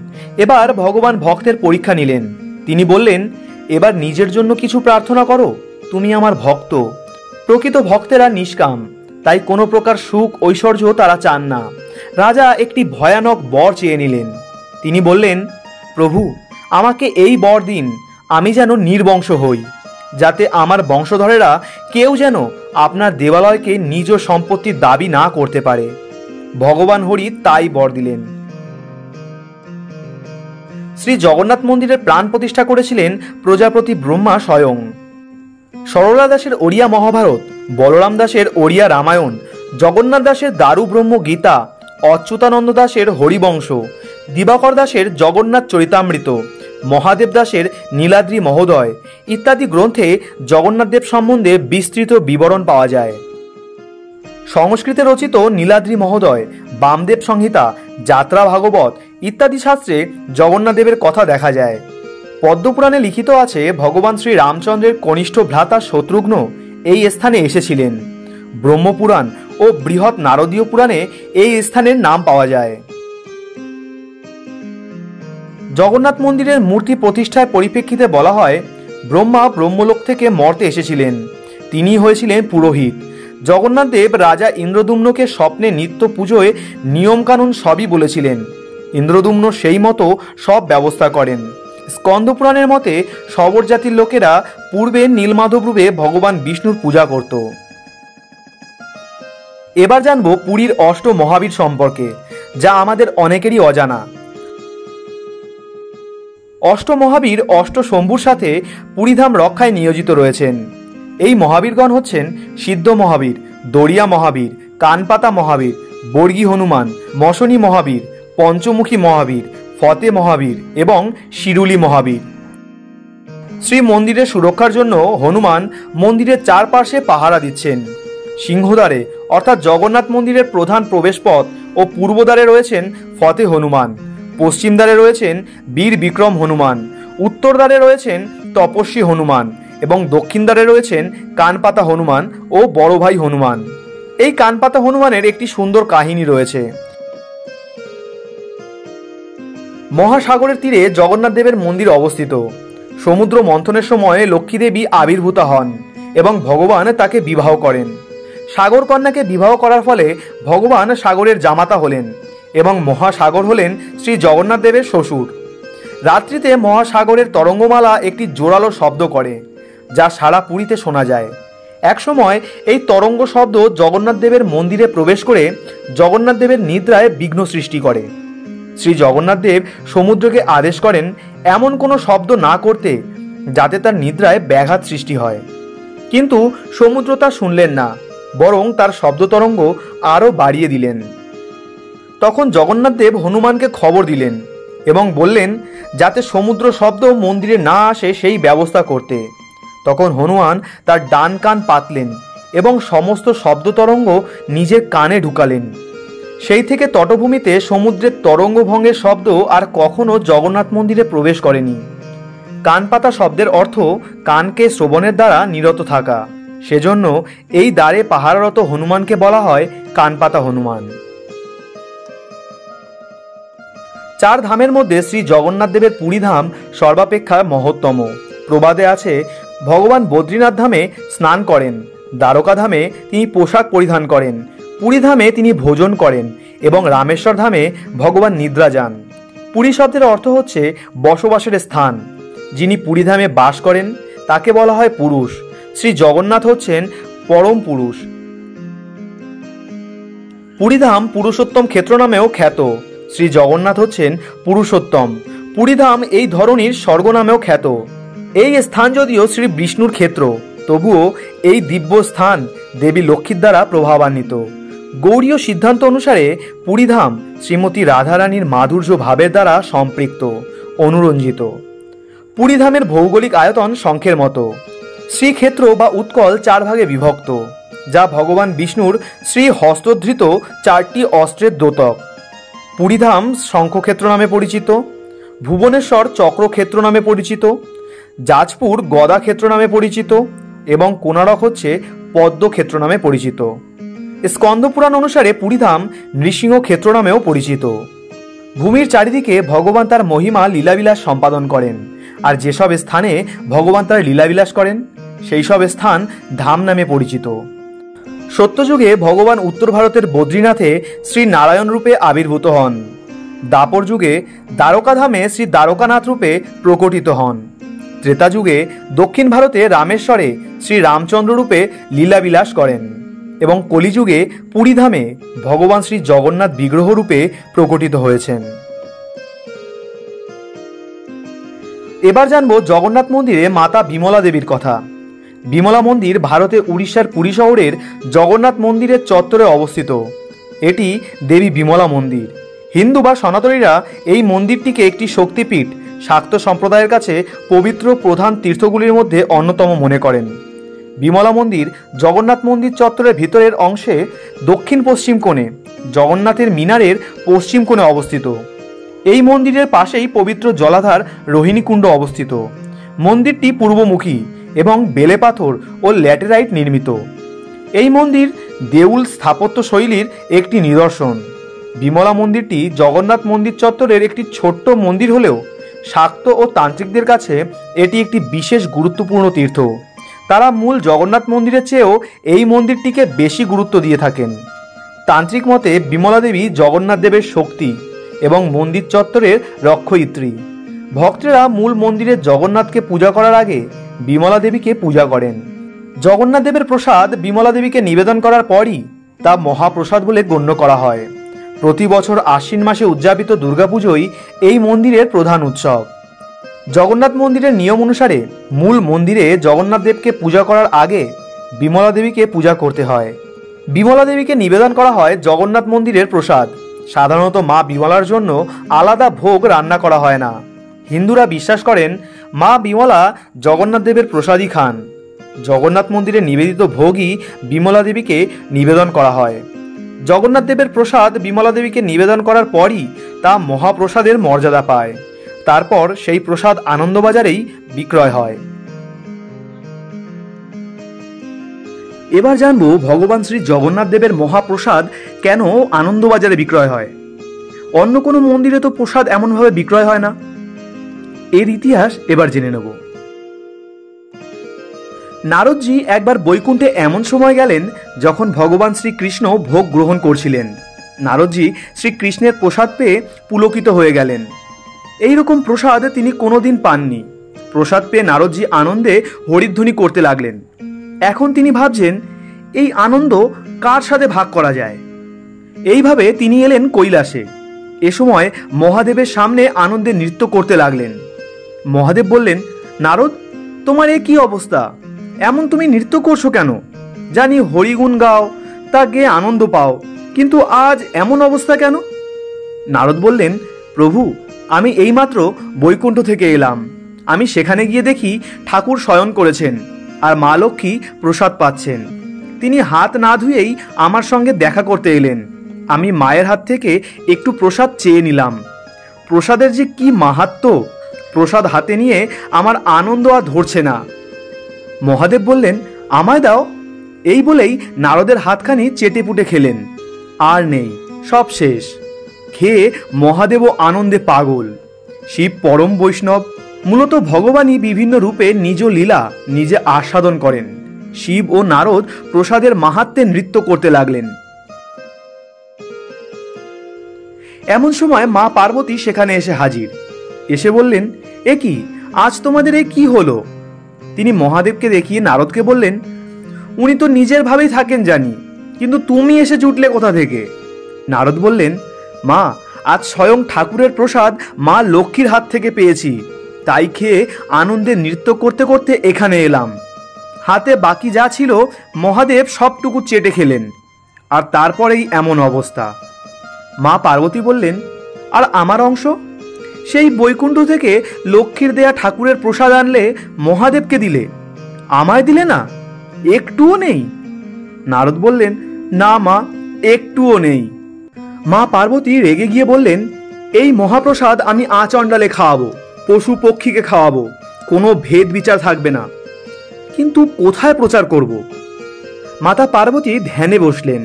এবার ভগবান ভক্তের পরীক্ষা নিলেন। তিনি বললেন, এবার নিজের জন্য কিছু প্রার্থনা করো, তুমি আমার ভক্ত। প্রকৃত ভক্তেরা নিষ্কাম, তাই কোনো প্রকার সুখ ঐশ্বর্য তারা চান না। রাজা একটি ভয়ানক বর চেয়ে নিলেন। তিনি বললেন, প্রভু, আমাকে এই বর দিন, আমি যেন নির্বংশ হই, যাতে আমার বংশধরেরা কেউ যেন আপনার দেবালয়কে নিজ সম্পত্তির দাবি না করতে পারে। ভগবান হরি তাই বর দিলেন। শ্রী জগন্নাথ মন্দিরের প্রাণ প্রতিষ্ঠা করেছিলেন প্রজাপতি ব্রহ্মা স্বয়ং। সরলা দাসের ওড়িয়া মহাভারত, বলরাম দাসের ওড়িয়া রামায়ণ, জগন্নাথ দাসের দারু ব্রহ্ম গীতা, অচ্যুতানন্দ দাসের হরিবংশ, দিবাকর দাসের জগন্নাথ চরিতামৃত, মহাদেব দাসের নীলাদ্রি মহোদয় ইত্যাদি গ্রন্থে জগন্নাথদেব সম্বন্ধে বিস্তৃত বিবরণ পাওয়া যায়। সংস্কৃতে রচিত নীলাদ্রি মহোদয়, বামদেব সংহিতা, যাত্রা ভাগবত ইত্যাদি শাস্ত্রে জগন্নাথদেবের কথা দেখা যায়। পদ্মপুরাণে লিখিত আছে, ভগবান শ্রী রামচন্দ্রের কনিষ্ঠ ভ্রাতা শত্রুঘ্ন এই স্থানে এসেছিলেন। ব্রহ্মপুরাণ ও বৃহৎ নারদীয় পুরাণে এই স্থানের নাম পাওয়া যায়। জগন্নাথ মন্দিরের মূর্তি প্রতিষ্ঠার পরিপ্রেক্ষিতে বলা হয়, ব্রহ্মা ব্রহ্মলোক থেকে মর্তে এসেছিলেন। তিনি হয়েছিলেন পুরোহিত। জগন্নাথদেব রাজা ইন্দ্রদুম্নকে স্বপ্নে নিত্য পুজোয় নিয়মকানুন সবই বলেছিলেন। ইন্দ্রদুম্ন সেই মতো সব ব্যবস্থা করেন। স্কন্দপুরাণের মতে শবর জাতির লোকেরা পূর্বে নীলমাধব রূপে ভগবান বিষ্ণুর পূজা করত। এবার জানবো পুরীর অষ্ট মহাবীর সম্পর্কে, যা আমাদের অনেকেরই অজানা। অষ্ট মহাবীর অষ্ট শম্ভুর সাথে পুরীধাম রক্ষায় নিয়োজিত রয়েছেন। এই মহাবীরগণ হচ্ছেন সিদ্ধ মহাবীর, দরিয়া মহাবীর, কানপাতা মহাবীর, বর্গী হনুমান, মশনী মহাবীর, পঞ্চমুখী মহাবীর, ফতে মহাবীর এবং শিরুলি মহাবীর। শ্রী মন্দিরের সুরক্ষার জন্য হনুমান মন্দিরের চারপাশে পাহারা দিচ্ছেন। সিংহদ্বারে অর্থাৎ জগন্নাথ মন্দিরের প্রধান প্রবেশপথ ও পূর্বদ্বারে রয়েছেন ফতে হনুমান, পশ্চিম দ্বারে রয়েছেন বীর বিক্রম হনুমান, উত্তর দ্বারে রয়েছেন তপস্বী হনুমান এবং দক্ষিণ দ্বারে রয়েছেন কানপাতা হনুমান ও বড় ভাই হনুমান। এই কানপাতা হনুমানের একটি সুন্দর কাহিনী রয়েছে। মহাসাগরের তীরে জগন্নাথ দেবের মন্দির অবস্থিত। সমুদ্র মন্থনের সময় লক্ষ্মীদেবী আবির্ভূতা হন এবং ভগবান তাকে বিবাহ করেন। সাগর কন্যাকে বিবাহ করার ফলে ভগবান সাগরের জামাতা হলেন এবং মহাসাগর হলেন শ্রী জগন্নাথ দেবের শ্বশুর। রাত্রিতে মহাসাগরের তরঙ্গমালা একটি জোরালো শব্দ করে, যা সারা পুরীতে শোনা যায়। একসময় এই তরঙ্গ শব্দ জগন্নাথ দেবের মন্দিরে প্রবেশ করে জগন্নাথ দেবের নিদ্রায় বিঘ্ন সৃষ্টি করে। শ্রী জগন্নাথ দেব সমুদ্রকে আদেশ করেন এমন কোনো শব্দ না করতে, যাতে তার নিদ্রায় ব্যাঘাত সৃষ্টি হয়। কিন্তু সমুদ্র তা শুনলেন না, বরং তার শব্দ তরঙ্গ আরও বাড়িয়ে দিলেন। তখন জগন্নাথ দেব হনুমানকে খবর দিলেন এবং বললেন যাতে সমুদ্র শব্দ মন্দিরে না আসে সেই ব্যবস্থা করতে। তখন হনুমান তার ডান কান পাতলেন এবং সমস্ত শব্দ তরঙ্গ নিজের কানে ঢুকালেন। সেই থেকে তটভূমিতে সমুদ্রের তরঙ্গ ভঙ্গের শব্দ আর কখনো জগন্নাথ মন্দিরে প্রবেশ করেনি। কানপাতা শব্দের অর্থ কানকে শ্রবণের দ্বারা নিরত থাকা। সেজন্য এই দ্বারে পাহারারত হনুমানকে বলা হয় কানপাতা হনুমান। চার ধামের মধ্যে শ্রী জগন্নাথ দেবের পুরী ধাম সর্বাপেক্ষা মহত্তম। প্রবাদে আছে, ভগবান বদ্রীনাথ ধামে স্নান করেন, দ্বারকা ধামে তিনি পোশাক পরিধান করেন, পুরী ধামে তিনি ভোজন করেন এবং রামেশ্বর ধামে ভগবান নিদ্রা যান। পুরী শব্দের অর্থ হচ্ছে বসবাসের স্থান। যিনি পুরী ধামে বাস করেন তাকে বলা হয় পুরুষ। শ্রী জগন্নাথ হচ্ছেন পরম পুরুষ। পুরীধাম পুরুষোত্তম ক্ষেত্র নামেও খ্যাত। শ্রী জগন্নাথ হচ্ছেন পুরুষোত্তম। পুরীধাম এই ধরনীর স্বর্গ নামেও খ্যাত। এই স্থান যদিও শ্রী বিষ্ণুর ক্ষেত্র, তবুও এই দিব্য স্থান দেবী লক্ষ্মীর দ্বারা প্রভাবান্বিত। গৌড়ীয় সিদ্ধান্ত অনুসারে পুরীধাম শ্রীমতী রাধারানীর মাধুর্য ভাবের দ্বারা সম্পৃক্ত, অনুরঞ্জিত। পুরীধামের ভৌগোলিক আয়তন শঙ্খের মতো। শ্রীক্ষেত্র বা উৎকল 4 ভাগে বিভক্ত, যা ভগবান বিষ্ণুর শ্রী হস্তধৃত 4টি অস্ত্রের দ্যোতক। পুরীধাম শঙ্খক্ষেত্র নামে পরিচিত, ভুবনেশ্বর চক্রক্ষেত্র নামে পরিচিত, যাজপুর গদাক্ষেত্র নামে পরিচিত এবং কোণারক হচ্ছে পদ্মক্ষেত্র নামে পরিচিত। স্কন্দপুরাণ অনুসারে পুরীধাম নৃসিংহ ক্ষেত্র নামেও পরিচিত। ভূমির চারিদিকে ভগবান তার মহিমা লীলাবিলাস সম্পাদন করেন, আর যেসব স্থানে ভগবান তার লীলাবিলাস করেন সেই সব স্থান ধাম নামে পরিচিত। সত্যযুগে ভগবান উত্তর ভারতের বদ্রীনাথে শ্রী নারায়ণ রূপে আবির্ভূত হন। দাপর যুগে দ্বারকাধামে শ্রী দ্বারকানাথ রূপে প্রকটিত হন। ত্রেতা যুগে দক্ষিণ ভারতে রামেশ্বরে শ্রী রামচন্দ্র রূপে লীলাবিলাস করেন এবং কলিযুগে পুরীধামে ভগবান শ্রী জগন্নাথ বিগ্রহ রূপে প্রকটিত হয়েছেন। এবার জানব জগন্নাথ মন্দিরে মাতা বিমলা দেবীর কথা। বিমলা মন্দির ভারতে উড়িষ্যার পুরী শহরের জগন্নাথ মন্দিরের চত্বরে অবস্থিত। এটি দেবী বিমলা মন্দির। হিন্দু বা সনাতনীরা এই মন্দিরটিকে একটি শক্তিপীঠ, শাক্ত সম্প্রদায়ের কাছে পবিত্র প্রধান তীর্থগুলির মধ্যে অন্যতম মনে করেন। বিমলা মন্দির জগন্নাথ মন্দির চত্বরের ভিতরের অংশে দক্ষিণ পশ্চিম কোণে জগন্নাথের মিনারের পশ্চিম কোণে অবস্থিত। এই মন্দিরের পাশেই পবিত্র জলাধার রোহিণীকুণ্ড অবস্থিত। মন্দিরটি পূর্বমুখী এবং বেলে পাথর ও ল্যাটেরাইট নির্মিত। এই মন্দির দেউল স্থাপত্য শৈলীর একটি নিদর্শন। বিমলা মন্দিরটি জগন্নাথ মন্দির চত্বরের একটি ছোট্ট মন্দির হলেও শাক্ত ও তান্ত্রিকদের কাছে এটি একটি বিশেষ গুরুত্বপূর্ণ তীর্থ। তারা মূল জগন্নাথ মন্দিরের চেয়েও এই মন্দিরটিকে বেশি গুরুত্ব দিয়ে থাকেন। তান্ত্রিক মতে বিমলা দেবী জগন্নাথ দেবের শক্তি এবং মন্দির চত্বরের রক্ষয়িত্রী। ভক্তরা মূল মন্দিরে জগন্নাথকে পূজা করার আগে বিমলা দেবীকে পূজা করেন। জগন্নাথ দেবের প্রসাদ বিমলা দেবীকে নিবেদন করার পরই তা মহাপ্রসাদ বলে গণ্য করা হয়। প্রতি বছর আশ্বিন মাসে উদযাপিত দুর্গাপুজোই এই মন্দিরের প্রধান উৎসব। জগন্নাথ মন্দিরের নিয়ম অনুসারে মূল মন্দিরে জগন্নাথ দেবকে পূজা করার আগে বিমলা দেবীকে পূজা করতে হয়। বিমলা দেবীকে নিবেদন করা হয় জগন্নাথ মন্দিরের প্রসাদ। সাধারণত মা বিমলার জন্য আলাদা ভোগ রান্না করা হয় না। হিন্দুরা বিশ্বাস করেন মা বিমলা জগন্নাথ দেবের প্রসাদই খান। জগন্নাথ মন্দিরে নিবেদিত ভোগই বিমলা দেবীকে নিবেদন করা হয়। জগন্নাথ দেবের প্রসাদ বিমলা দেবীকে নিবেদন করার পরই তা মহাপ্রসাদের মর্যাদা পায়। তারপর সেই প্রসাদ আনন্দবাজারেই বিক্রয় হয়। এবার জানব ভগবান শ্রী জগন্নাথ দেবের মহাপ্রসাদ কেন আনন্দবাজারে বিক্রয় হয়। অন্য কোনো মন্দিরে তো প্রসাদ এমনভাবে বিক্রয় হয় না। এর ইতিহাস এবার জেনে নেব। নারদজি একবার বৈকুণ্ঠে এমন সময় গেলেন যখন ভগবান শ্রীকৃষ্ণ ভোগ গ্রহণ করছিলেন। নারদজি শ্রীকৃষ্ণের প্রসাদ পেয়ে পুলকিত হয়ে গেলেন। এইরকম প্রসাদ তিনি কোনোদিন পাননি। প্রসাদ পেয়ে নারদজি আনন্দে হরিধ্বনি করতে লাগলেন। এখন তিনি ভাবছেন এই আনন্দ কার সাথে ভাগ করা যায়। এইভাবে তিনি এলেন কৈলাসে। এ সময় মহাদেবের সামনে আনন্দে নৃত্য করতে লাগলেন। মহাদেব বললেন, নারদ, তোমার এ কি অবস্থা? এমন তুমি নৃত্য করছো কেন? জানি হরিগুণ গাও, তা গেয়ে আনন্দ পাও, কিন্তু আজ এমন অবস্থা কেন? নারদ বললেন, প্রভু, আমি এইমাত্র বৈকুণ্ঠ থেকে এলাম। আমি সেখানে গিয়ে দেখি ঠাকুর শয়ন করেছেন আর মা লক্ষ্মী প্রসাদ পাচ্ছেন। তিনি হাত না ধুয়েই আমার সঙ্গে দেখা করতে এলেন। আমি মায়ের হাত থেকে একটু প্রসাদ চেয়ে নিলাম। প্রসাদের যে কি মাহাত্ম্য! প্রসাদ হাতে নিয়ে আমার আনন্দ আর ধরছে না। মহাদেব বললেন, আমায় দাও। এই বলেই নারদের হাতখানি চেটেপুটে খেলেন। আর নেই, সব শেষ। খেয়ে মহাদেবও আনন্দে পাগল। শিব পরম বৈষ্ণব। মূলত ভগবানই বিভিন্ন রূপে নিজ লীলা নিজে আস্বাদন করেন। শিব ও নারদ প্রসাদের মাহাত্ম্যে নৃত্য করতে লাগলেন। এমন সময় মা পার্বতী সেখানে এসে হাজির। এসে বললেন, এ কি, আজ তোমাদের এ কি হলো? তিনি মহাদেবকে দেখিয়ে নারদকে বললেন, উনি তো নিজের ভাবেই থাকেন জানি, কিন্তু তুমি এসে জুটলে কোথা থেকে? নারদ বললেন, মা, আজ স্বয়ং ঠাকুরের প্রসাদ মা লক্ষ্মীর হাত থেকে পেয়েছি, তাই খেয়ে আনন্দে নৃত্য করতে করতে এখানে এলাম। হাতে বাকি যা ছিল মহাদেব সবটুকু চেটে খেলেন। আর তারপরেই এমন অবস্থা। মা পার্বতী বললেন, আর আমার অংশ? সেই বৈকুণ্ঠ থেকে লক্ষ্মীর দেয়া ঠাকুরের প্রসাদ আনলে মহাদেবকে দিলে, আমায় দিলে না? একটুও নেই? নারদ বললেন, না মা, একটুও নেই। মা পার্বতী রেগে গিয়ে বললেন, এই মহাপ্রসাদ আমি আচণ্ডালে খাওয়াবো, পশু পক্ষীকে খাওয়াবো, কোনো ভেদ বিচার থাকবে না। কিন্তু কোথায় প্রচার করব? মাতা পার্বতী ধ্যানে বসলেন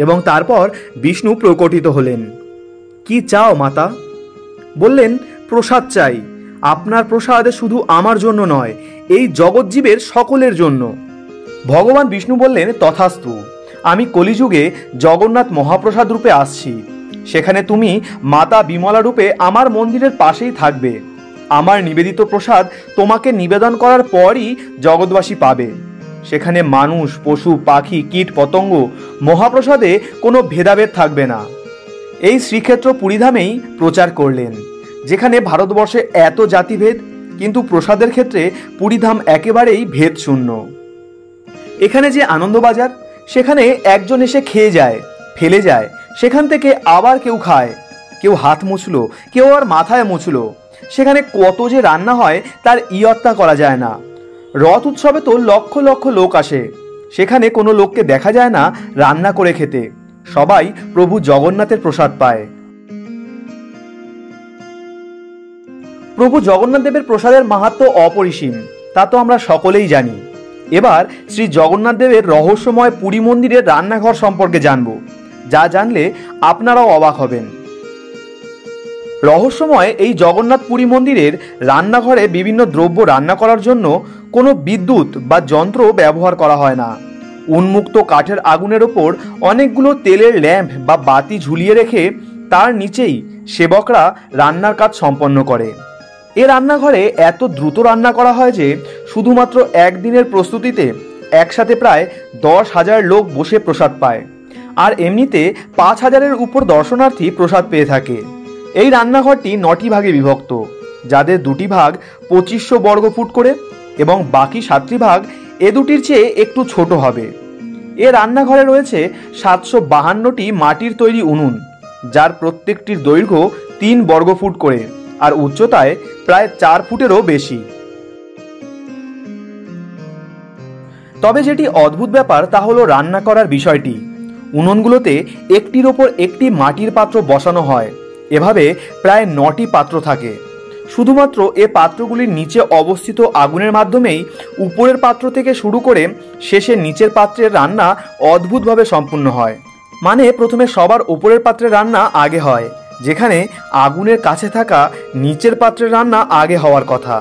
এবং তারপর বিষ্ণু প্রকটিত হলেন। কি চাও মাতা? বললেন, প্রসাদ চাই। আপনার প্রসাদ শুধু আমার জন্য নয়, এই জগৎজীবের সকলের জন্য। ভগবান বিষ্ণু বললেন, তথাস্তু। আমি কলিযুগে জগন্নাথ মহাপ্রসাদ রূপে আসছি। সেখানে তুমি মাতা বিমলা রূপে আমার মন্দিরের পাশেই থাকবে। আমার নিবেদিত প্রসাদ তোমাকে নিবেদন করার পরই জগৎবাসী পাবে। সেখানে মানুষ, পশু, পাখি, কীট, পতঙ্গ মহাপ্রসাদে কোনো ভেদাভেদ থাকবে না। এই শ্রীক্ষেত্র পুরীধামেই প্রচার করলেন, যেখানে ভারতবর্ষে এত জাতিভেদ, কিন্তু প্রসাদের ক্ষেত্রে পুরীধাম একেবারেই ভেদ শূন্য। এখানে যে আনন্দবাজার, সেখানে একজন এসে খেয়ে যায়, ফেলে যায়, সেখান থেকে আবার কেউ খায়, কেউ হাত মুছলো, কেউ আর মাথায় মুছলো। সেখানে কত যে রান্না হয় তার ইয়ত্তা করা যায় না। রথ উৎসবে তো লক্ষ লক্ষ লোক আসে, সেখানে কোনো লোককে দেখা যায় না রান্না করে খেতে। সবাই প্রভু জগন্নাথের প্রসাদ পায়। প্রভু জগন্নাথ দেবের প্রসাদের মাহাত্ম্য অপরিসীম, তা তো আমরা সকলেই জানি। এবার শ্রী জগন্নাথ দেবের রহস্যময় পুরী মন্দিরের রান্নাঘর সম্পর্কে জানব, যা জানলে আপনারাও অবাক হবেন। রহস্যময় এই জগন্নাথ পুরী মন্দিরের রান্নাঘরে বিভিন্ন দ্রব্য রান্না করার জন্য কোনো বিদ্যুৎ বা যন্ত্র ব্যবহার করা হয় না। উন্মুক্ত কাঠের আগুনের ওপর অনেকগুলো তেলের ল্যাম্প বা বাতি ঝুলিয়ে রেখে তার নিচেই সেবকরা রান্নার কাজ সম্পন্ন করে। এ রান্নাঘরে এত দ্রুত রান্না করা হয় যে শুধুমাত্র একদিনের প্রস্তুতিতে একসাথে প্রায় 10,000 লোক বসে প্রসাদ পায়। আর এমনিতে 5,000-এর উপর দর্শনার্থী প্রসাদ পেয়ে থাকে। এই রান্নাঘরটি 9টি ভাগে বিভক্ত, যাদের 2টি ভাগ 2500 বর্গফুট করে এবং বাকি 7টি ভাগ এ দুটির চেয়ে একটু ছোট হবে। এ রান্নাঘরে রয়েছে 752টি মাটির তৈরি উনুন, যার প্রত্যেকটির দৈর্ঘ্য 3 বর্গফুট করে আর উচ্চতায় প্রায় 4 ফুটেরও বেশি। তবে যেটি অদ্ভুত ব্যাপার তা হলো রান্না করার বিষয়টি। উনুনগুলোতে একটির ওপর একটি মাটির পাত্র বসানো হয়। এভাবে প্রায় 9টি পাত্র থাকে। শুধুমাত্র এ পাত্রগুলির নিচে অবস্থিত আগুনের মাধ্যমেই উপরের পাত্র থেকে শুরু করে শেষে নিচের পাত্রের রান্না অদ্ভুতভাবে সম্পূর্ণ হয়। মানে প্রথমে সবার উপরের পাত্রের রান্না আগে হয়, যেখানে আগুনের কাছে থাকা নিচের পাত্রের রান্না আগে হওয়ার কথা।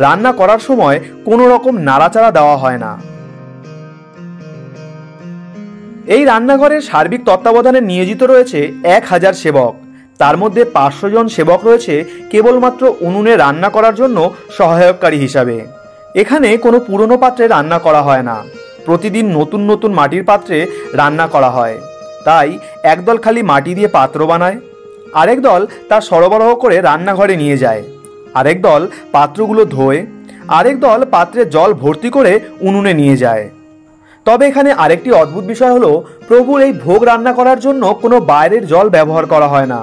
রান্না করার সময় কোনো রকম নাড়াচাড়া দেওয়া হয় না। এই রান্নাঘরের সার্বিক তত্ত্বাবধানে নিয়োজিত রয়েছে 1000 সেবক। তার মধ্যে 500 জন সেবক রয়েছে কেবলমাত্র উনুনে রান্না করার জন্য সহায়ককারী হিসাবে। এখানে কোনো পুরনো পাত্রে রান্না করা হয় না। প্রতিদিন নতুন নতুন মাটির পাত্রে রান্না করা হয়। তাই একদল খালি মাটি দিয়ে পাত্র বানায়, আরেক দল তা সরবরাহ করে রান্নাঘরে নিয়ে যায়, আরেক দল পাত্রগুলো ধোয়, আরেক দল পাত্রে জল ভর্তি করে উনুনে নিয়ে যায়। তবে এখানে আরেকটি অদ্ভুত বিষয় হলো, প্রভুর এই ভোগ রান্না করার জন্য কোনো বাইরের জল ব্যবহার করা হয় না।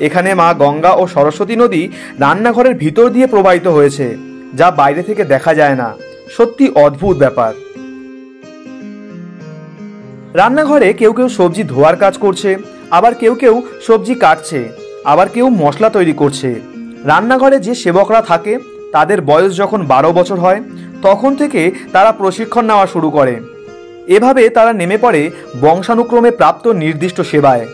এখানে মা গঙ্গা ও সরস্বতী নদী রান্নাঘরের ভিতর দিয়ে প্রবাহিত হয়েছে, যা বাইরে থেকে দেখা যায় না। সত্যি অদ্ভুত ব্যাপার। রান্নাঘরে কেউ কেউ সবজি ধোয়ার কাজ করছে, আবার কেউ কেউ সবজি কাটছে, আবার কেউ মশলা তৈরি করছে। রান্নাঘরে যে সেবকরা থাকে তাদের বয়স যখন 12 বছর হয় তখন থেকে তারা প্রশিক্ষণ নেওয়া শুরু করে। এভাবে তারা নেমে পড়ে বংশানুক্রমে প্রাপ্ত নির্দিষ্ট সেবায়।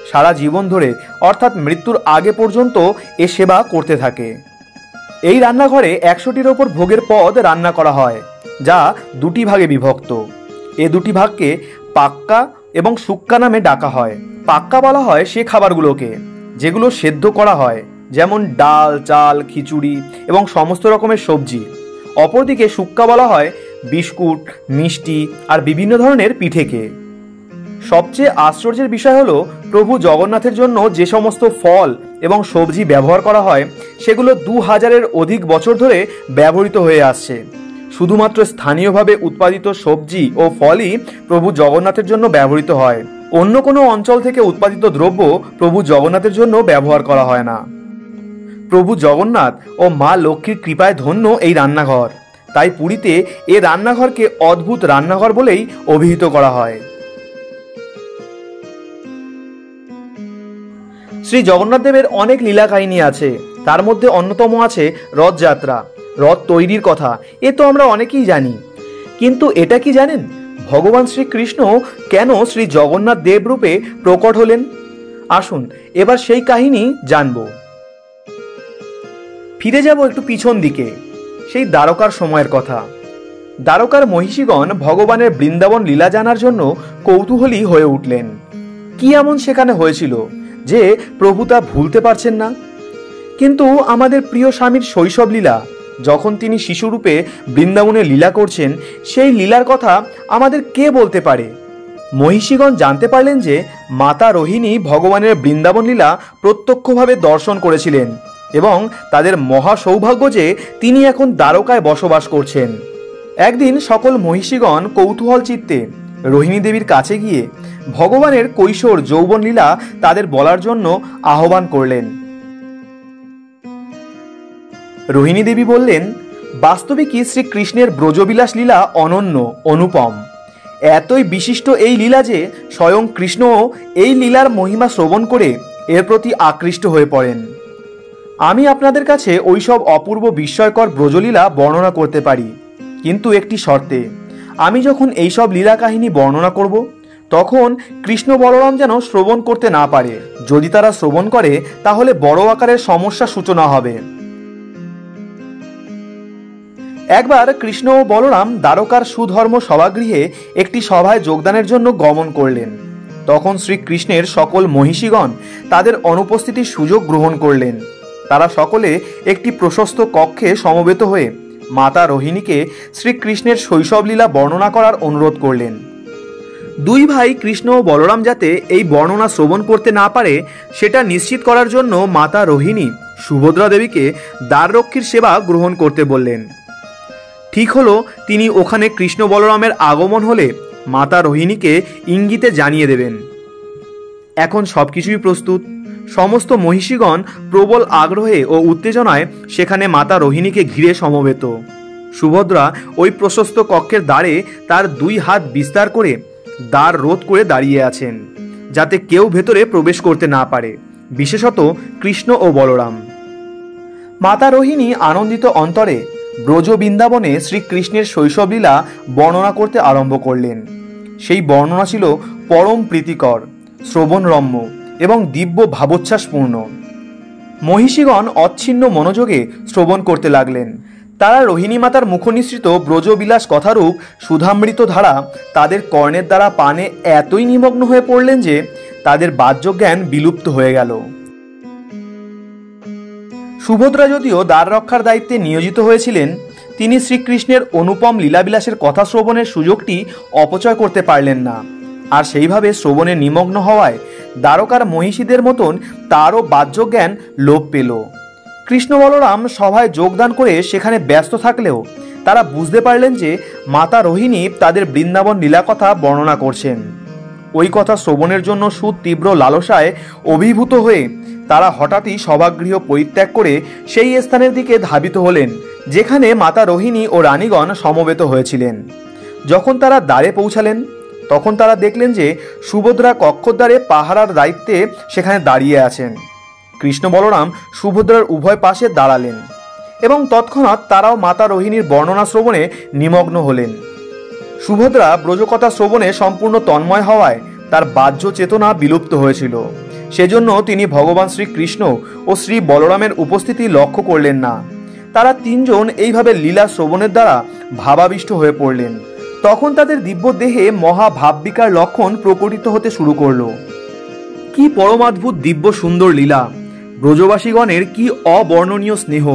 সারা জীবন ধরে অর্থাৎ মৃত্যুর আগে পর্যন্ত এ সেবা করতে থাকে। এই রান্নাঘরে 100টির ওপর ভোগের পদ রান্না করা হয়, যা 2টি ভাগে বিভক্ত। এ 2টি ভাগকে পাক্কা এবং সুক্কা নামে ডাকা হয়। পাক্কা বলা হয় সে খাবারগুলোকে যেগুলো সেদ্ধ করা হয়, যেমন ডাল, চাল, খিচুড়ি এবং সমস্ত রকমের সবজি। অপরদিকে সুক্কা বলা হয় বিস্কুট, মিষ্টি আর বিভিন্ন ধরনের পিঠেকে। সবচেয়ে আশ্চর্যের বিষয় হলো, প্রভু জগন্নাথের জন্য যে সমস্ত ফল এবং সবজি ব্যবহার করা হয় সেগুলো 2000-এর অধিক বছর ধরে ব্যবহৃত হয়ে আসছে। শুধুমাত্র স্থানীয়ভাবে উৎপাদিত সবজি ও ফলই প্রভু জগন্নাথের জন্য ব্যবহৃত হয়। অন্য কোনো অঞ্চল থেকে উৎপাদিত দ্রব্য প্রভু জগন্নাথের জন্য ব্যবহার করা হয় না। প্রভু জগন্নাথ ও মা লক্ষ্মীর কৃপায় ধন্য এই রান্নাঘর, তাই পুরীতে এ রান্নাঘরকে অদ্ভুত রান্নাঘর বলেই অভিহিত করা হয়। শ্রী জগন্নাথ দেবের অনেক লীলা কাহিনী আছে, তার মধ্যে অন্যতম আছে রথযাত্রা। রথ তৈরির কথা এ তো আমরা অনেকেই জানি, কিন্তু এটা কি জানেন ভগবান শ্রীকৃষ্ণ কেন শ্রী জগন্নাথ দেব রূপে প্রকট হলেন? আসুন এবার সেই কাহিনী জানব। ফিরে যাব একটু পিছন দিকে, সেই দ্বারকার সময়ের কথা। দ্বারকার মহিষীগণ ভগবানের বৃন্দাবন লীলা জানার জন্য কৌতূহলী হয়ে উঠলেন। কি এমন সেখানে হয়েছিল যে প্রভু তা ভুলতে পারছেন না? কিন্তু আমাদের প্রিয় স্বামীর শৈশব লীলা, যখন তিনি শিশুরূপে বৃন্দাবনে লীলা করছেন, সেই লীলার কথা আমাদের কে বলতে পারে? মহিষীগণ জানতে পারলেন যে মাতা রোহিণী ভগবানের বৃন্দাবন লীলা প্রত্যক্ষভাবে দর্শন করেছিলেন এবং তাদের মহা সৌভাগ্য যে তিনি এখন দ্বারকায় বসবাস করছেন। একদিন সকল মহিষীগণ কৌতূহল চিত্তে রোহিণী দেবীর কাছে গিয়ে ভগবানের কৈশোর যৌবন লীলা তাদের বলার জন্য আহ্বান করলেন। রোহিণী দেবী বললেন, বাস্তবিকই শ্রীকৃষ্ণের ব্রজবিলাস লীলা অনন্য, অনুপম। এতই বিশিষ্ট এই লীলা যে স্বয়ং কৃষ্ণও এই লীলার মহিমা শ্রবণ করে এর প্রতি আকৃষ্ট হয়ে পড়েন। আমি আপনাদের কাছে ওইসব অপূর্ব বিস্ময়কর ব্রজলীলা বর্ণনা করতে পারি, কিন্তু একটি শর্তে। আমি যখন এইসব লীলা কাহিনী বর্ণনা করব, তখন কৃষ্ণ বলরাম যেন শ্রবণ করতে না পারে। যদি তারা শ্রবণ করে তাহলে বড় আকারের সমস্যা সূচনা হবে। একবার কৃষ্ণ ও বলরাম দ্বারকার সুধর্ম সভাগৃহে একটি সভায় যোগদানের জন্য গমন করলেন। তখন শ্রীকৃষ্ণের সকল মহিষীগণ তাদের অনুপস্থিতির সুযোগ গ্রহণ করলেন। তারা সকলে একটি প্রশস্ত কক্ষে সমবেত হয়ে মাতা রোহিণীকে শ্রীকৃষ্ণের শৈশবলীলা বর্ণনা করার অনুরোধ করলেন। দুই ভাই কৃষ্ণ ও বলরাম যাতে এই বর্ণনা শ্রবণ করতে না পারে, সেটা নিশ্চিত করার জন্য মাতা রোহিণী সুভদ্রা দেবীকে দ্বাররক্ষীর সেবা গ্রহণ করতে বললেন। ঠিক হলো, তিনি ওখানে কৃষ্ণ বলরামের আগমন হলে মাতা রোহিণীকে ইঙ্গিতে জানিয়ে দেবেন। এখন সবকিছুই প্রস্তুত। সমস্ত মহিষীগণ প্রবল আগ্রহে ও উত্তেজনায় সেখানে মাতা রোহিণীকে ঘিরে সমবেত। সুভদ্রা ওই প্রশস্ত কক্ষের দ্বারে তার দুই হাত বিস্তার করে দ্বার রোধ করে দাঁড়িয়ে আছেন, যাতে কেউ ভেতরে প্রবেশ করতে না পারে, বিশেষত কৃষ্ণ ও বলরাম। মাতা রোহিণী আনন্দিত অন্তরে ব্রজ বৃন্দাবনে শ্রীকৃষ্ণের শৈশবলীলা বর্ণনা করতে আরম্ভ করলেন। সেই বর্ণনা ছিল পরম প্রীতিকর, শ্রবণরম্য এবং দিব্য ভাবোচ্ছ্বাসপূর্ণ। মহিষীগণ অচ্ছিন্ন মনোযোগে শ্রবণ করতে লাগলেন। তারা রোহিণী মাতার মুখনিসৃত ব্রজবিলাস কথারূপ সুধামৃত ধারা তাদের কর্ণের দ্বারা পানে এতই নিমগ্ন হয়ে পড়লেন যে তাদের বাহ্যজ্ঞান বিলুপ্ত হয়ে গেল। সুভদ্রা যদিও দ্বার রক্ষার দায়িত্বে নিয়োজিত হয়েছিলেন, তিনি শ্রীকৃষ্ণের অনুপম লীলাবিলাসের কথা শ্রবণের সুযোগটি অপচয় করতে পারলেন না। আর সেইভাবে শ্রবণে নিমগ্ন হওয়ায় দ্বারকার মহিষীদের মতন তারও বাহ্যজ্ঞান লোপ পেল। কৃষ্ণ বলরাম সভায় যোগদান করে সেখানে ব্যস্ত থাকলেও তারা বুঝতে পারলেন যে মাতা রোহিণী তাদের বৃন্দাবন লীলা কথা বর্ণনা করছেন। ওই কথা শ্রবণের জন্য সুতীব্র লালসায় অভিভূত হয়ে তারা হঠাৎই সভাগৃহ পরিত্যাগ করে সেই স্থানের দিকে ধাবিত হলেন যেখানে মাতা রোহিণী ও রানীগণ সমবেত হয়েছিলেন। যখন তারা দ্বারে পৌঁছালেন, তখন তারা দেখলেন যে সুভদ্রা কক্ষদ্বারে পাহারার দায়িত্বে সেখানে দাঁড়িয়ে আছেন। কৃষ্ণ বলরাম সুভদ্রার উভয় পাশে দাঁড়ালেন এবং তৎক্ষণাৎ তারাও মাতা রোহিণীর বর্ণনা শ্রবণে নিমগ্ন হলেন। সুভদ্রা ব্রজকথা শ্রবণে সম্পূর্ণ তন্ময় হওয়ায় তার বাহ্য চেতনা বিলুপ্ত হয়েছিল। সেজন্য তিনি ভগবান শ্রীকৃষ্ণ ও শ্রী বলরামের উপস্থিতি লক্ষ্য করলেন না। তারা তিনজন এইভাবে লীলা শ্রবণের দ্বারা ভাবাবিষ্ট হয়ে পড়লেন। তখন তাদের দিব্য দেহে মহাভাববিকার লক্ষণ প্রকটিত হতে শুরু করল। কি পরমাদ্ভুত দিব্য সুন্দর লীলা! ব্রজবাসীগণের কি অবর্ণনীয় স্নেহ!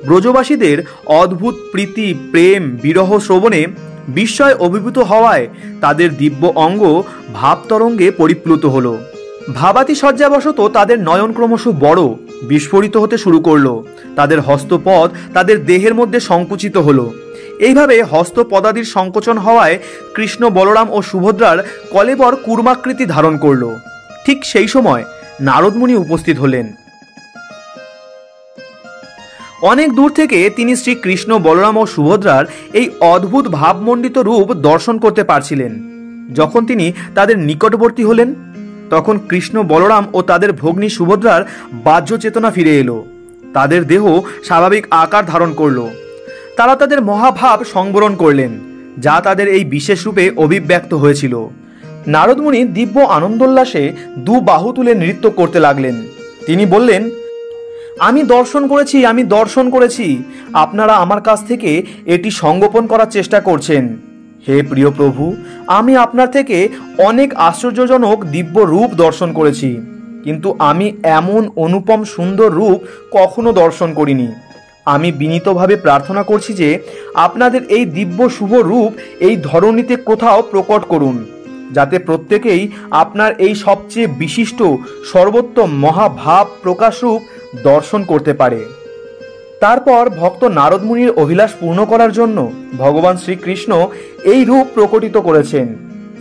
ব্রজবাসীদের অদ্ভুত প্রীতি, প্রেম, বিরহ শ্রবণে বিস্ময় অভিভূত হওয়ায় তাদের দিব্য অঙ্গ ভাবতরঙ্গে পরিপ্লুত হল। ভাবাতি শয্যাবশত তাদের নয়ন ক্রমশ বড় বিস্ফোরিত হতে শুরু করল। তাদের হস্তপদ তাদের দেহের মধ্যে সংকুচিত হল এইভাবে হস্তপদাদির সংকোচন হওয়ায় কৃষ্ণ বলরাম ও সুভদ্রার কলেবর কূর্মাকৃতি ধারণ করল। ঠিক সেই সময় নারদমুনি উপস্থিত হলেন। অনেক দূর থেকে তিনি শ্রী কৃষ্ণ বলরাম ও সুভদ্রার এই অদ্ভুত ভাবমণ্ডিত রূপ দর্শন করতে পারছিলেন। যখন তিনি তাদের নিকটবর্তী হলেন, তখন কৃষ্ণ বলরাম ও তাদের ভগ্নী সুভদ্রার বাহ্য চেতনা ফিরে এলো। তাদের দেহ স্বাভাবিক আকার ধারণ করল। তারা তাদের মহাভাব সংবরণ করলেন, যা তাদের এই বিশেষ রূপে অভিব্যক্ত হয়েছিল। নারদমুনি দিব্য আনন্দোল্লাসে দু বাহু তুলে নৃত্য করতে লাগলেন। তিনি বললেন, আমি দর্শন করেছি। আপনারা আমার কাছ থেকে এটি সংগোপন করার চেষ্টা করছেন। হে প্রিয় প্রভু, আমি আপনার থেকে অনেক আশ্চর্যজনক দিব্য রূপ দর্শন করেছি, কিন্তু আমি এমন অনুপম সুন্দর রূপ কখনো দর্শন করিনি। আমি বিনীতভাবে প্রার্থনা করছি যে আপনাদের এই দিব্য শুভ রূপ এই ধরণীতে কোথাও প্রকট করুন, যাতে প্রত্যেকেই আপনার এই সবচেয়ে বিশিষ্ট সর্বোত্তম মহাভাব প্রকাশ রূপ দর্শন করতে পারে। তারপর ভক্ত নারদমুনির অভিলাষ পূর্ণ করার জন্য ভগবান শ্রীকৃষ্ণ এই রূপ প্রকটিত করেছেন,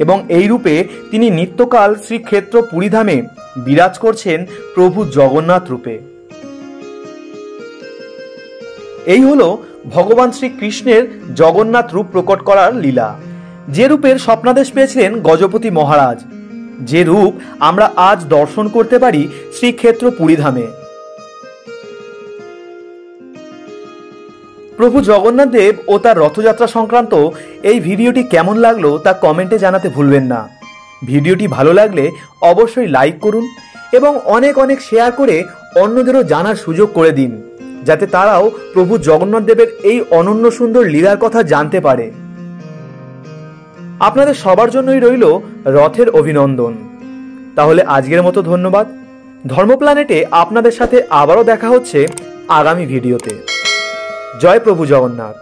এবং এই রূপে তিনি নিত্যকাল শ্রীক্ষেত্র পুরীধামে বিরাজ করছেন প্রভু জগন্নাথ রূপে। এই হলো ভগবান শ্রীকৃষ্ণের জগন্নাথ রূপ প্রকট করার লীলা, যে রূপের স্বপ্নাদেশ পেয়েছিলেন গজপতি মহারাজ, যে রূপ আমরা আজ দর্শন করতে পারি শ্রীক্ষেত্র পুরীধামে। প্রভু জগন্নাথ দেব ও তার রথযাত্রা সংক্রান্ত এই ভিডিওটি কেমন লাগলো তা কমেন্টে জানাতে ভুলবেন না। ভিডিওটি ভালো লাগলে অবশ্যই লাইক করুন এবং অনেক অনেক শেয়ার করে অন্যদেরও জানার সুযোগ করে দিন, যাতে তারাও প্রভু জগন্নাথ দেবের এই অনন্য সুন্দর লীলার কথা জানতে পারে। আপনাদের সবার জন্যই রইল রথের অভিনন্দন। তাহলে আজকের মতো ধন্যবাদ। ধর্ম প্ল্যানেটে আপনাদের সাথে আবারও দেখা হচ্ছে আগামী ভিডিওতে। জয় প্রভু জগন্নাথ।